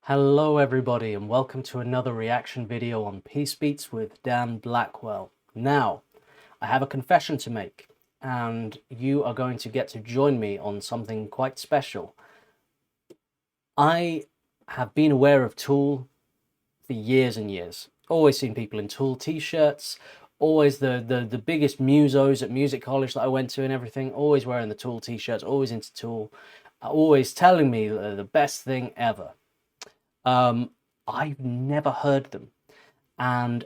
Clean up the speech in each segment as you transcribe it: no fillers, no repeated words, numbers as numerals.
Hello everybody and welcome to another reaction video on Peace Beats with Dan Blackwell. Now, I have a confession to make and you are going to get to join me on something quite special. I have been aware of Tool for years and years. Always seen people in Tool t-shirts, always the biggest musos at music college that I went to and everything, always wearing the Tool t-shirts, always into Tool, always telling me the best thing ever. I've never heard them, and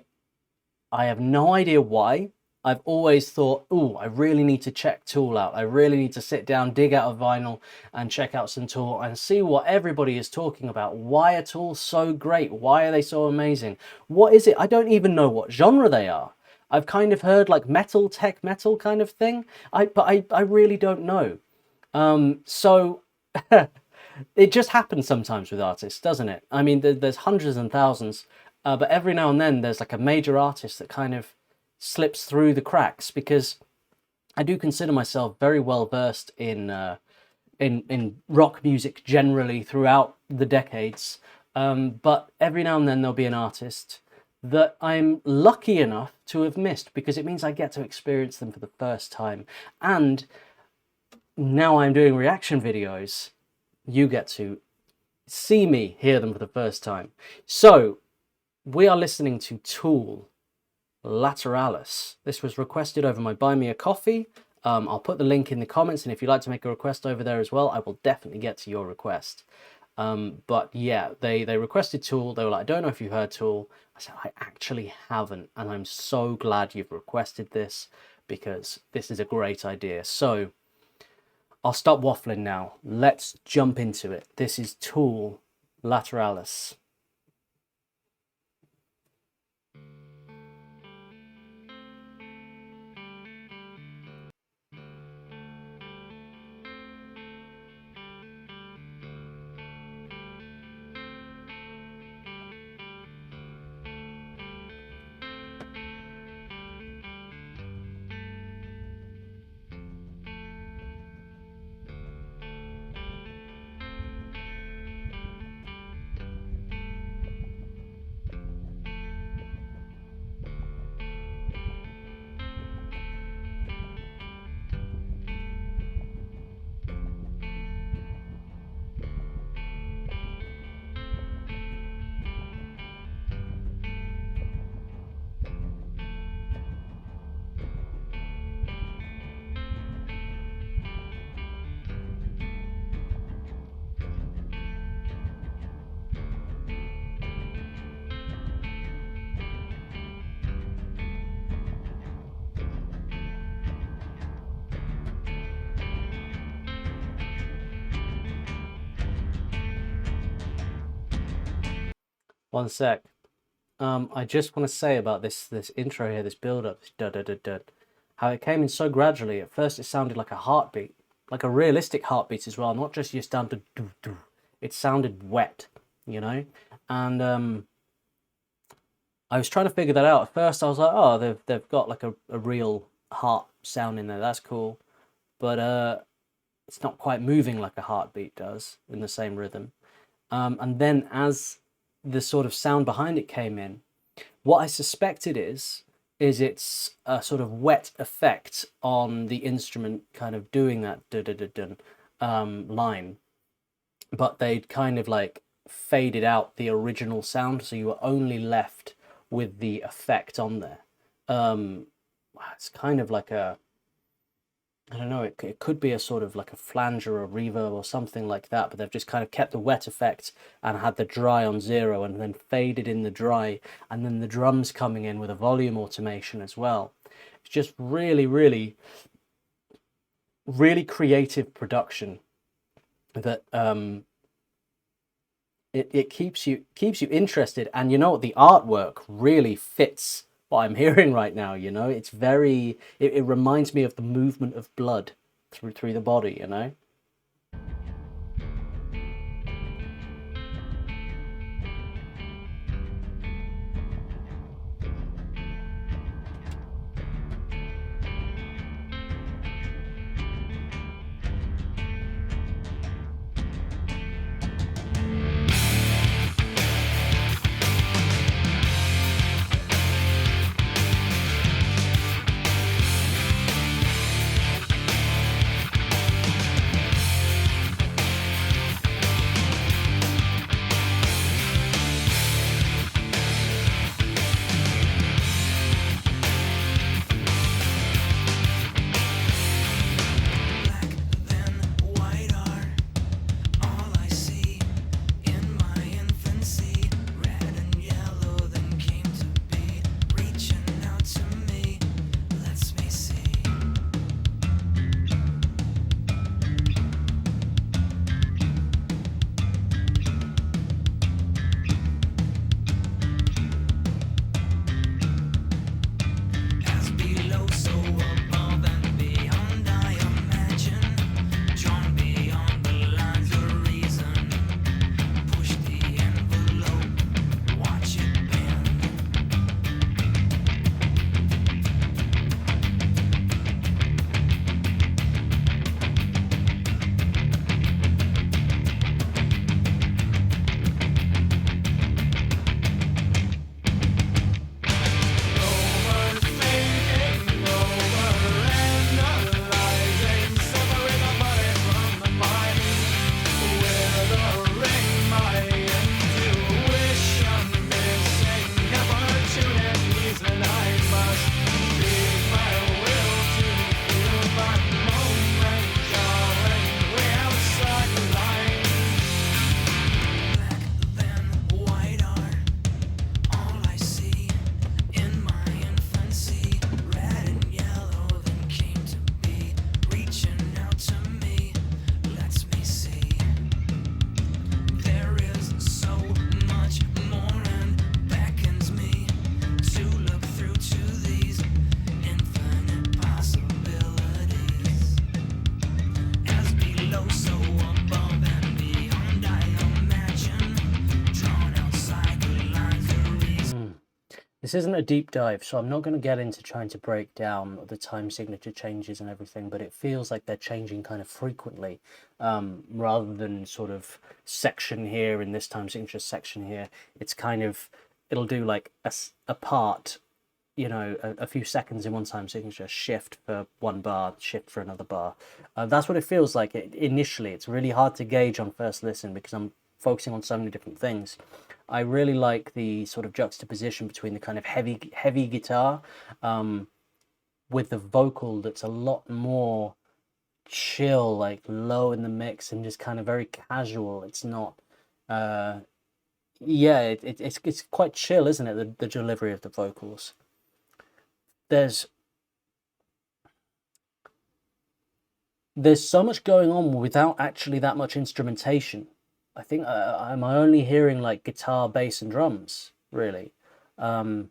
I have no idea why. I've always thought, oh, I really need to check Tool out. I really need to sit down, dig out a vinyl and check out some Tool and see what everybody is talking about. Why are Tool so great? Why are they so amazing? What is it? I don't even know what genre they are. I've kind of heard like metal, tech metal kind of thing, but I really don't know. It just happens sometimes with artists, doesn't it? I mean, there's hundreds and thousands, but every now and then there's like a major artist that kind of slips through the cracks, because I do consider myself very well versed in rock music generally throughout the decades. But every now and then there'll be an artist that I'm lucky enough to have missed, because it means I get to experience them for the first time. And now I'm doing reaction videos, you get to see me hear them for the first time. So we are listening to Tool, Lateralis. This was requested over my Buy Me a Coffee. I'll put the link in the comments, and if you'd like to make a request over there as well, I will definitely get to your request. But yeah, they requested Tool. They were like, I don't know if you've heard Tool. I said, I actually haven't, and I'm so glad you've requested this, because this is a great idea. So I'll stop waffling now. Let's jump into it. This is Tool, Lateralis. One sec. I just want to say about this intro here, this build-up, this da-da-da-da, how it came in so gradually. At first it sounded like a heartbeat, like a realistic heartbeat as well, not just your standard do-do. It sounded wet, you know? And I was trying to figure that out. At first I was like, oh, they've got like a real heart sound in there, that's cool. But it's not quite moving like a heartbeat does in the same rhythm. And then as the sort of sound behind it came in, what I suspected is it's a sort of wet effect on the instrument kind of doing that da-da-da-dun line, but they'd kind of like faded out the original sound, so you were only left with the effect on there. It's kind of like a, I don't know, it could be a sort of like a flange or a reverb or something like that, but they've just kind of kept the wet effect and had the dry on 0 and then faded in the dry, and then the drums coming in with a volume automation as well. It's just really, really, really creative production that it keeps you interested. And you know what, the artwork really fits what I'm hearing right now, you know? It's very, it reminds me of the movement of blood through the body, you know? This isn't a deep dive, so I'm not going to get into trying to break down the time signature changes and everything, but it feels like they're changing kind of frequently, rather than sort of section here in this time signature section here. It's kind of, it'll do like a part, you know, a few seconds in one time signature, shift for one bar, shift for another bar. That's what it feels like initially. It's really hard to gauge on first listen because I'm focusing on so many different things. I really like the sort of juxtaposition between the kind of heavy guitar, with the vocal that's a lot more chill, like low in the mix and just kind of very casual. It's not, yeah, it's quite chill, isn't it? The delivery of the vocals. There's so much going on without actually that much instrumentation. I think am I only hearing like guitar, bass, and drums really? I'm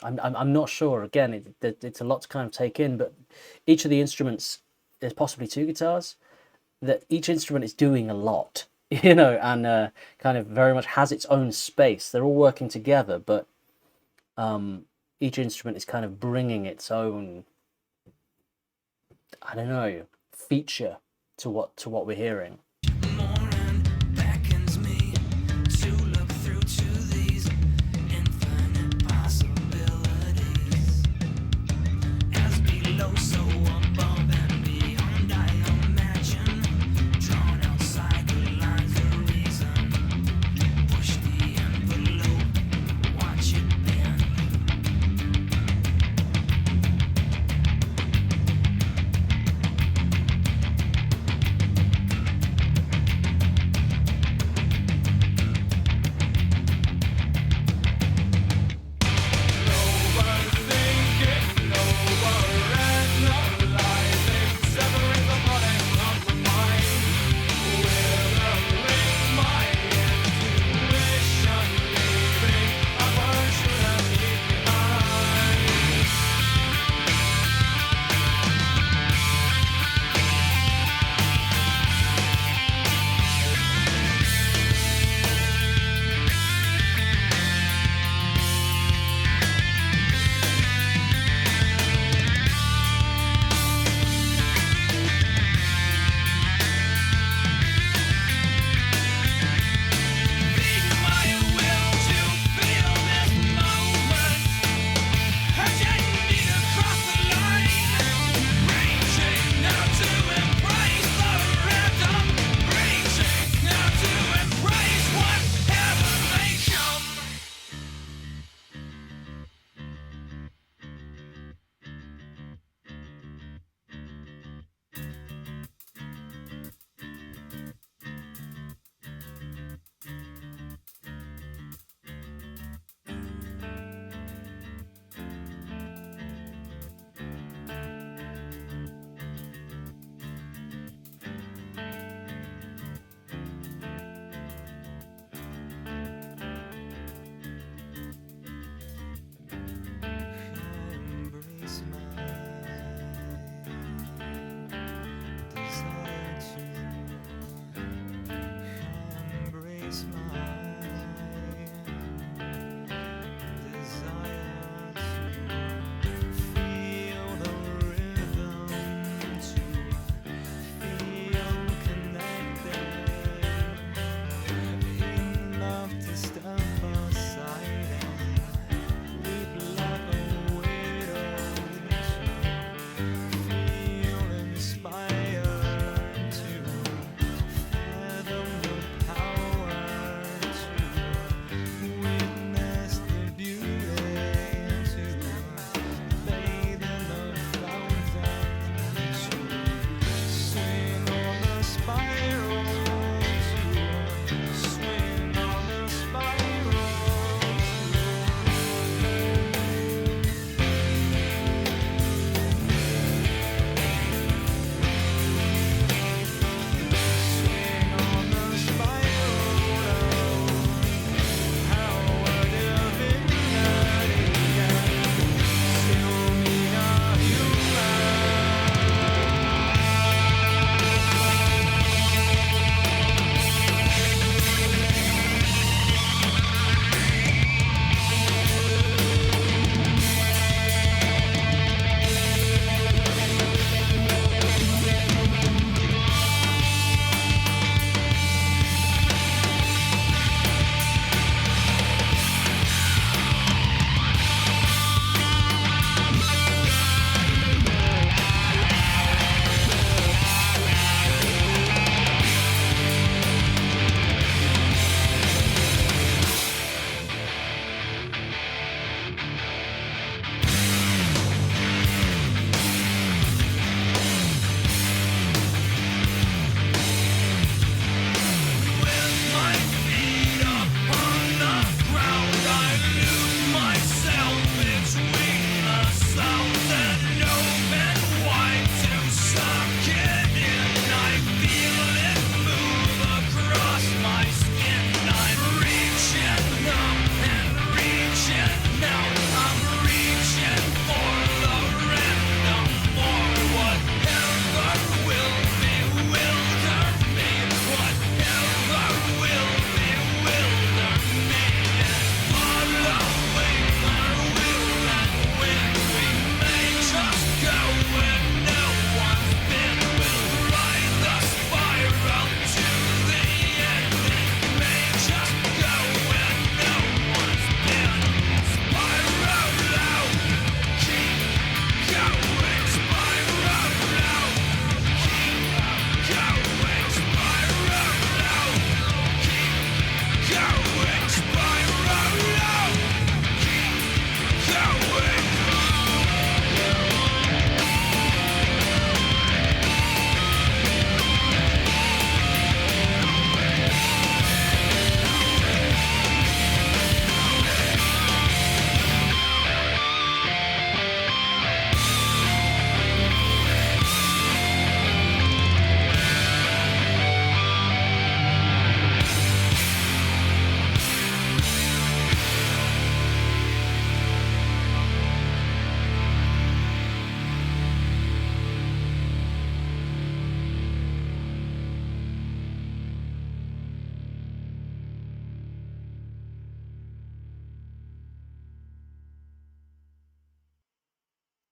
not sure. Again, it's a lot to kind of take in, but each of the instruments, there's possibly two guitars. That each instrument is doing a lot, you know, and kind of very much has its own space. They're all working together, but each instrument is kind of bringing its own, I don't know, feature to what we're hearing.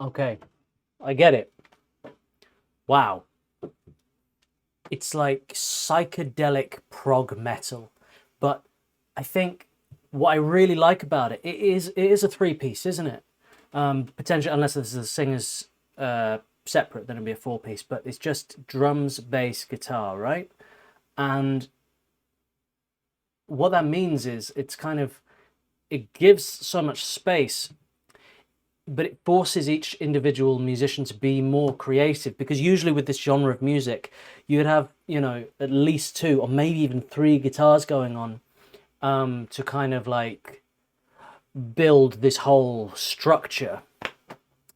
Okay, I get it. Wow. It's like psychedelic prog metal. But I think what I really like about it is a three-piece, isn't it? Potentially, unless this is the singer's separate, then it'd be a four-piece. But it's just drums, bass, guitar, right? And what that means is it gives so much space, but it forces each individual musician to be more creative, because usually with this genre of music you'd have, at least two or maybe even three guitars going on, to kind of like build this whole structure.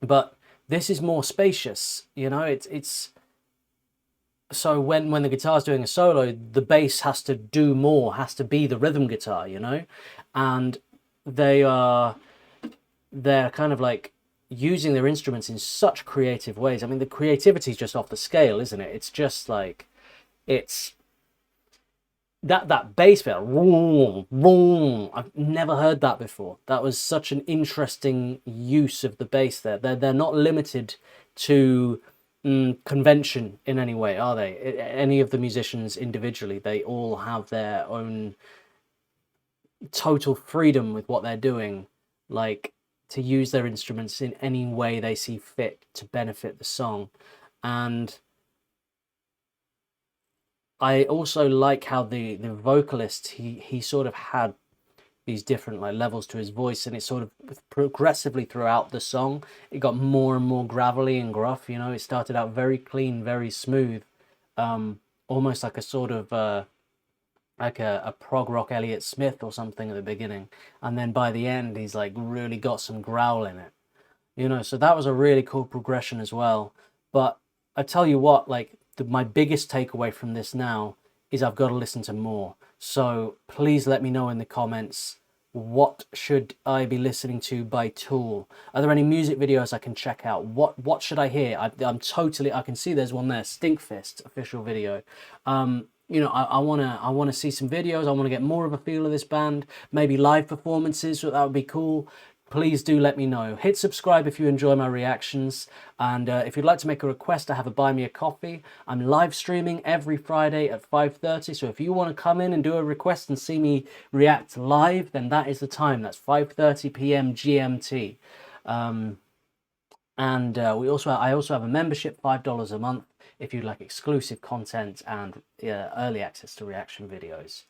But this is more spacious, it's so when the guitar's doing a solo, the bass has to do more, has to be the rhythm guitar, and they are they're kind of like using their instruments in such creative ways. I mean, the creativity is just off the scale, isn't it? It's just like, it's that bass bit, vroom, vroom. I've never heard that before. That was such an interesting use of the bass there. They're not limited to convention in any way, are they? Any of the musicians individually, they all have their own total freedom with what they're doing, like to use their instruments in any way they see fit to benefit the song. And I also like how the vocalist, he sort of had these different like levels to his voice, and it sort of progressively throughout the song it got more and more gravelly and gruff. It started out very clean, very smooth, almost like a sort of like a prog rock Elliott Smith or something at the beginning, and then by the end he's like really got some growl in it. So that was a really cool progression as well. But I tell you what, like my biggest takeaway from this now is I've got to listen to more. So please let me know in the comments, what should I be listening to by Tool? Are there any music videos I can check out? What should I hear? I can see there's one there, Stinkfist official video. I wanna see some videos. I want to get more of a feel of this band. Maybe live performances, so that would be cool. Please do let me know. Hit subscribe if you enjoy my reactions, and if you'd like to make a request, I have a Buy Me a Coffee. I'm live streaming every Friday at 5:30, so if you want to come in and do a request and see me react live, then that is the time. That's 5:30 p.m. GMT. And I also have a membership, $5 a month, if you'd like exclusive content and early access to reaction videos.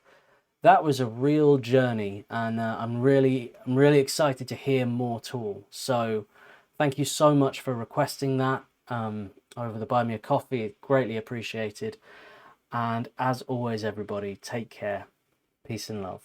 That was a real journey, and I'm really excited to hear more Tool. So thank you so much for requesting that over the Buy Me a Coffee. Greatly appreciated. And as always, everybody, take care. Peace and love.